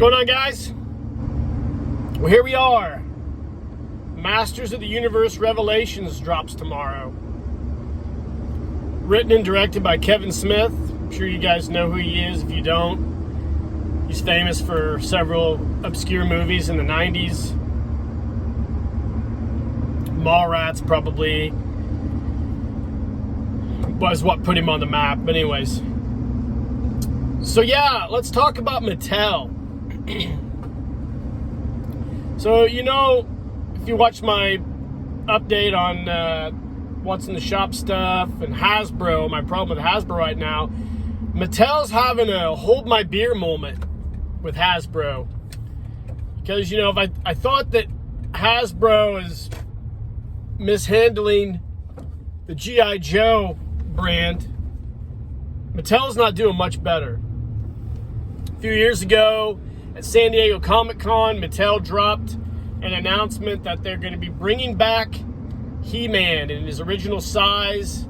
going on, guys? Well, here we are. Masters of the Universe Revelations drops tomorrow. Written and directed by Kevin Smith. I'm sure you guys know who he is. If you don't, he's famous for several obscure movies in the 90s. Mallrats probably was what put him on the map. But anyways. So yeah, let's talk about Mattel. So, you know, if you watch my update on what's in the shop stuff and Hasbro, my problem with Hasbro right now, Mattel's having a hold my beer moment with Hasbro. Because, you know, if I thought that Hasbro is mishandling the G.I. Joe brand, Mattel's not doing much better. A few years ago at San Diego Comic-Con, Mattel dropped an announcement that they're going to be bringing back He-Man in his original size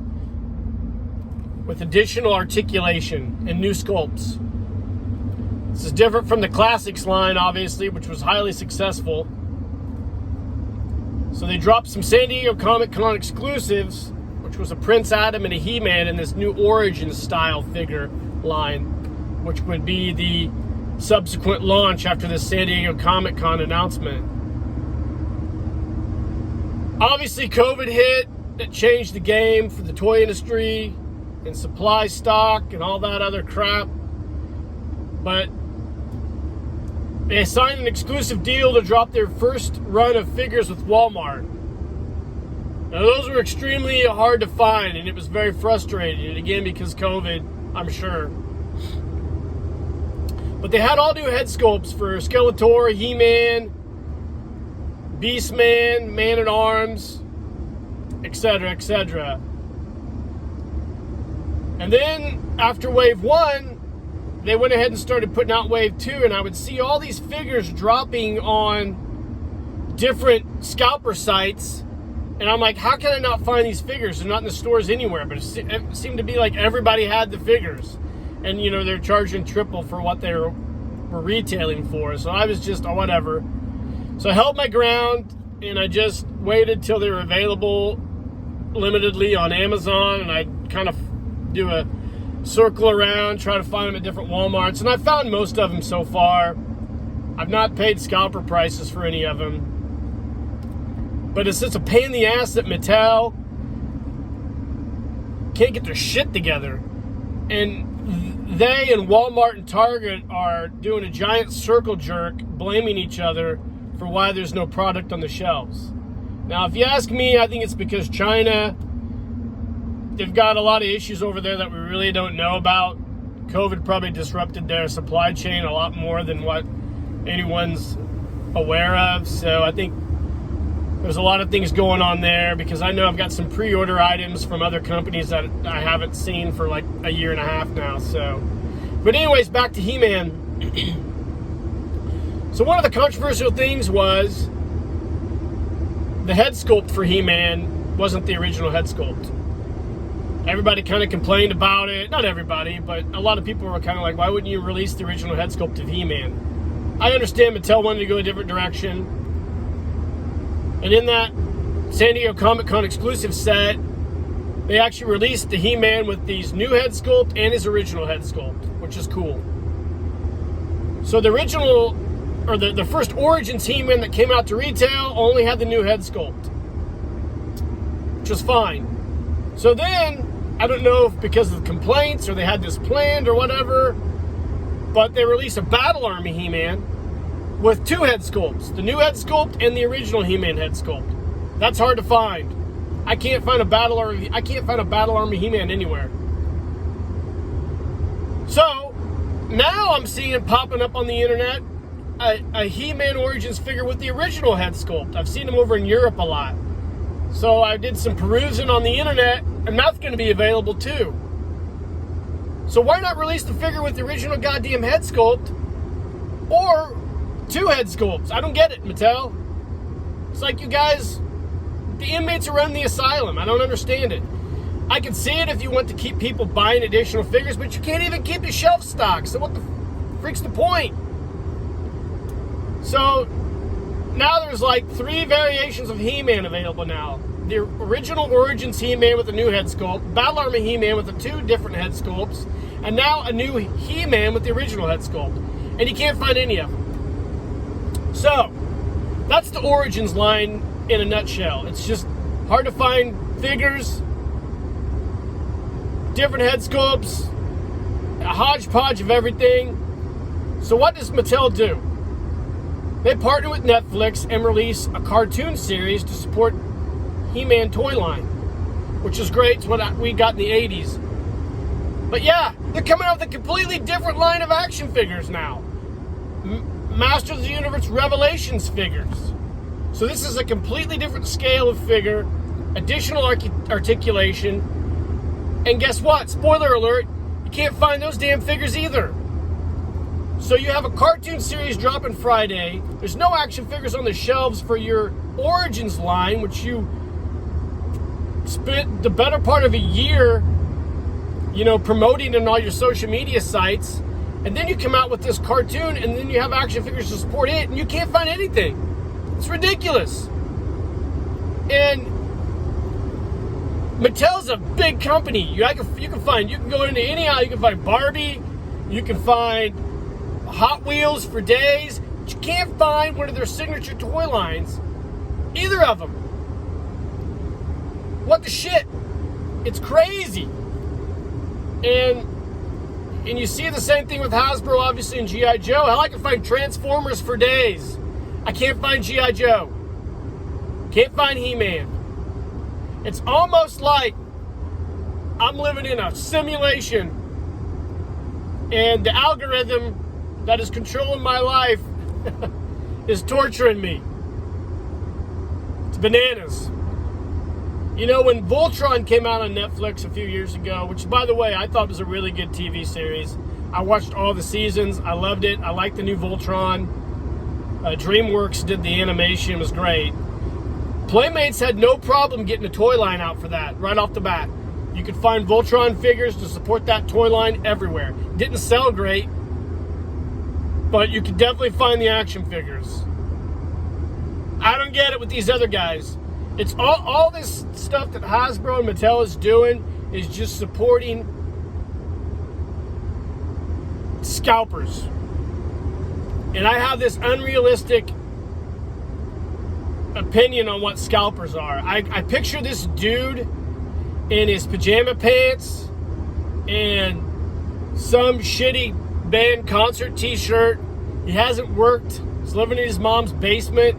with additional articulation and new sculpts. This is different from the Classics line, obviously, which was highly successful. So they dropped some San Diego Comic-Con exclusives, which was a Prince Adam and a He-Man in this new Origins style figure line, which would be the subsequent launch after the San Diego Comic-Con announcement. Obviously, COVID hit. It changed the game for the toy industry and supply stock and all that other crap. But they signed an exclusive deal to drop their first run of figures with Walmart. Now, those were extremely hard to find, and it was very frustrating. And again, because COVID, I'm sure. But they had all new head sculpts for Skeletor, He-Man, Beastman, Man-at-Arms, etc., etc. And then, after Wave 1, they went ahead and started putting out Wave 2, and I would see all these figures dropping on different scalper sites, and I'm like, how can I not find these figures? They're not in the stores anywhere, but it seemed to be like everybody had the figures. And, you know, they're charging triple for what they were retailing for. So I was just, oh, whatever. So I held my ground, and I just waited till they were available limitedly on Amazon, and I'd kind of do a circle around, try to find them at different Walmarts, and I found most of them so far. I've not paid scalper prices for any of them. But it's just a pain in the ass that Mattel can't get their shit together. And they and Walmart and Target are doing a giant circle jerk, blaming each other for why there's no product on the shelves. Now, if you ask me, I think it's because China, they've got a lot of issues over there that we really don't know about. COVID probably disrupted their supply chain a lot more than what anyone's aware of. So I think there's a lot of things going on there, because I know I've got some pre-order items from other companies that I haven't seen for like a year and a half now. So, but anyways, back to He-Man. So one of the controversial things was the head sculpt for He-Man wasn't the original head sculpt. Everybody kind of complained about it. Not everybody, but a lot of people were kind of like, why wouldn't you release the original head sculpt of He-Man? I understand Mattel wanted to go a different direction. And in that San Diego Comic-Con exclusive set, they actually released the He-Man with these new head sculpt and his original head sculpt, which is cool. So the original, or the first Origins He-Man that came out to retail only had the new head sculpt, which was fine. So then, I don't know if because of the complaints or they had this planned or whatever, but they released a Battle Army He-Man with two head sculpts, the new head sculpt and the original He-Man head sculpt. That's hard to find. I can't find a Battle Army He-Man anywhere. So now I'm seeing it popping up on the internet, a He-Man Origins figure with the original head sculpt. I've seen them over in Europe a lot. So I did some perusing on the internet, and that's going to be available too. So why not release the figure with the original goddamn head sculpt, or two head sculpts? I don't get it, Mattel. It's like, you guys, the inmates are running the asylum. I don't understand it. I can see it if you want to keep people buying additional figures, but you can't even keep your shelf stock. So what the freak's the point? So now there's like 3 variations of He-Man available now. The original Origins He-Man with a new head sculpt, Battle Armor He-Man with the 2 different head sculpts, and now a new He-Man with the original head sculpt. And you can't find any of them. So, that's the Origins line in a nutshell. It's just hard to find figures, different head sculpts, a hodgepodge of everything. So what does Mattel do? They partner with Netflix and release a cartoon series to support He-Man toy line, which is great. It's what we got in the 80s. But yeah, they're coming out with a completely different line of action figures now. Masters of the Universe Revelations figures. So this is a completely different scale of figure, additional articulation, and guess what? Spoiler alert, you can't find those damn figures either. So you have a cartoon series dropping Friday. There's no action figures on the shelves for your Origins line, which you spent the better part of a year, promoting in all your social media sites. And then you come out with this cartoon, and then you have action figures to support it, and you can't find anything. It's ridiculous. And Mattel's a big company. You can go into any aisle. You can find Barbie. You can find Hot Wheels for days. But you can't find one of their signature toy lines. Either of them. What the shit? It's crazy. And you see the same thing with Hasbro, obviously, and G.I. Joe. Hell, I can find Transformers for days. I can't find G.I. Joe. Can't find He-Man. It's almost like I'm living in a simulation, and the algorithm that is controlling my life is torturing me. It's bananas. When Voltron came out on Netflix a few years ago, which, by the way, I thought was a really good TV series. I watched all the seasons. I loved it. I liked the new Voltron. DreamWorks did the animation. It was great. Playmates had no problem getting a toy line out for that right off the bat. You could find Voltron figures to support that toy line everywhere. Didn't sell great, but you could definitely find the action figures. I don't get it with these other guys. It's all this stuff that Hasbro and Mattel is doing is just supporting scalpers. And I have this unrealistic opinion on what scalpers are. I picture this dude in his pajama pants and some shitty band concert t-shirt. He hasn't worked. He's living in his mom's basement.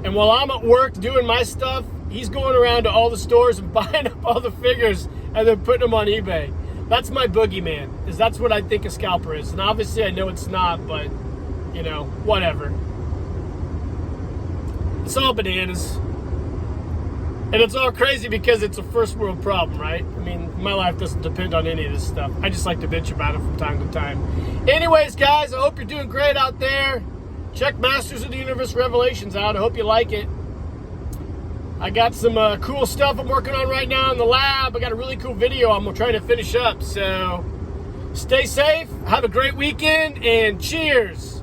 And while I'm at work doing my stuff, he's going around to all the stores and buying up all the figures and then putting them on eBay. That's my boogeyman, because that's what I think a scalper is. And obviously I know it's not, but, whatever. It's all bananas. And it's all crazy because it's a first world problem, right? I mean, my life doesn't depend on any of this stuff. I just like to bitch about it from time to time. Anyways, guys, I hope you're doing great out there. Check Masters of the Universe Revelations out. I hope you like it. I got some cool stuff I'm working on right now in the lab. I got a really cool video I'm trying to finish up. So stay safe, have a great weekend, and cheers.